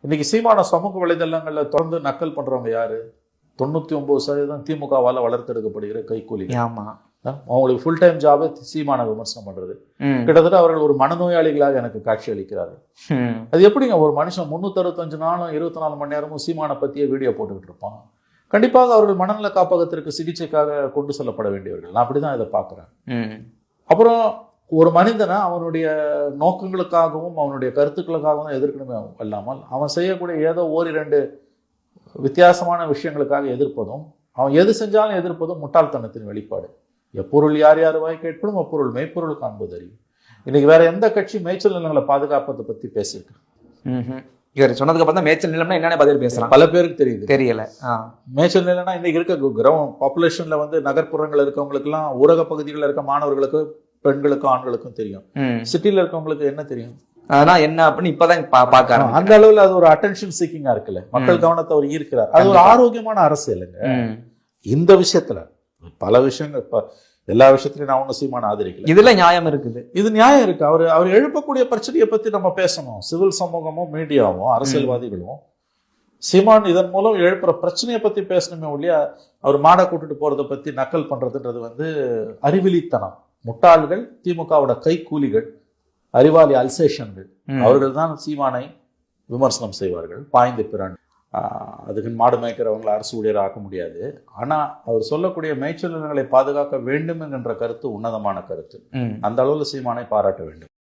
இன்னைக்கு சீமான சமூக வலைதளங்கள்ல தொடர்ந்து நக்கல் பண்றவங்க யாரு? 99% திமுகவால வளர்த்தெடுக்கப்படுகிற கைக்கூலிகள். ஆமா. அவங்களுக்கு ஃபுல் டைம் ஜாபே சீமான விமர்சனம் பண்றது. கிட்டத்தட்ட அவர்கள் ஒரு மனநோயாளிகளாக எனக்கு காட்சி அளிக்கிறார்கள். அது எப்படிங்க ஒரு மனுஷன் 365 நாளும் 24 மணி நேரமும் சீமான பத்தியே வீடியோ போட்டுக்கிட்டு இருப்பான்? கண்டிப்பாக அவர்கள் மனநல காப்பகத்திற்கு சிகிச்சைக்காக கொண்டு செல்லப்பட வேண்டியவர்கள். நான் அப்படிதான் இதை பார்க்கிறேன். அப்புறம் ஒரு மனிதனை அவனுடைய நோக்கங்களுக்காகவும் அவனுடைய கருத்துக்களுக்காகவும் எதிர்க்கணுமே அல்லாமல் அவன் செய்யக்கூடிய ஏதோ ஓரிரண்டு வித்தியாசமான விஷயங்களுக்காக எதிர்ப்பதும் அவன் எது செஞ்சாலும் எதிர்ப்பதும் முட்டாள்தனத்தின் வெளிப்பாடு. எப்பொருள் யார் யார் வாய் கேட்பதும் அப்பொருள் மெய்ப்பொருள் காண்பது அறியும். இன்னைக்கு வேற எந்த கட்சி மேய்ச்சல் நிலங்களை பாதுகாப்பதை பத்தி பேசியிருக்கு? இவர் சொன்னதுக்கு அப்புறம் தான் மேய்ச்சல் நிலம்னா என்னென்ன பதில் பேசுறாங்க பல பேருக்கு தெரியல. மேய்ச்சல் நிலம்னா இன்னைக்கு இருக்க கிரவுண்ட் பாப்புலேஷன்ல நகர்ப்புறங்கள் இருக்கவங்களுக்கு எல்லாம் ஊரக பகுதிகளில் இருக்க மாணவர்களுக்கு, பெண்களுக்கும் ஆண்களுக்கும் தெரியும். சிட்டில இருக்கவங்களுக்கு என்ன தெரியும்? அதான் என்ன அப்படின்னு இப்பதான் பாக்க அந்த அளவுல அது ஒரு அட்டென்ஷன் சீக்கிங்கா இருக்குல்ல, மக்கள் கவனத்தை அவர் ஈர்க்கிறார். அது ஒரு ஆரோக்கியமான அரசியலுங்க. இந்த விஷயத்துல பல விஷயங்கள், எல்லா விஷயத்திலையும் நான் ஒன்னும் சீமான ஆதரிக்கல. இதுல நியாயம் இருக்குது, இது நியாயம் இருக்கு. அவர் எழுப்பக்கூடிய பிரச்சனையை பத்தி நம்ம பேசணும். சிவில் சமூகமும் மீடியாவும் அரசியல்வாதிகளும் சீமான் இதன் மூலம் எழுப்புற பிரச்சனையை பத்தி பேசணுமே ஒழிய அவர் மாட கூட்டிட்டு போறதை பத்தி நக்கல் பண்றதுன்றது அறிவிலித்தனம். முட்டாள்கள், திமுகவோட கைக்கூலிகள், அறிவாளி அல்சேஷன்கள், அவர்கள் தான் சீமானை விமர்சனம் செய்வார்கள். பாய்ந்து பிறான் அதுக்கு மாடு மேய்க்கிறவங்களை அரசு ஊழியர் ஆக்க முடியாது. ஆனா அவர் சொல்லக்கூடிய மேய்ச்சல் நிலங்களை பாதுகாக்க வேண்டும் என்கின்ற கருத்து உன்னதமான கருத்து. அந்த அளவுல சீமானை பாராட்ட வேண்டும்.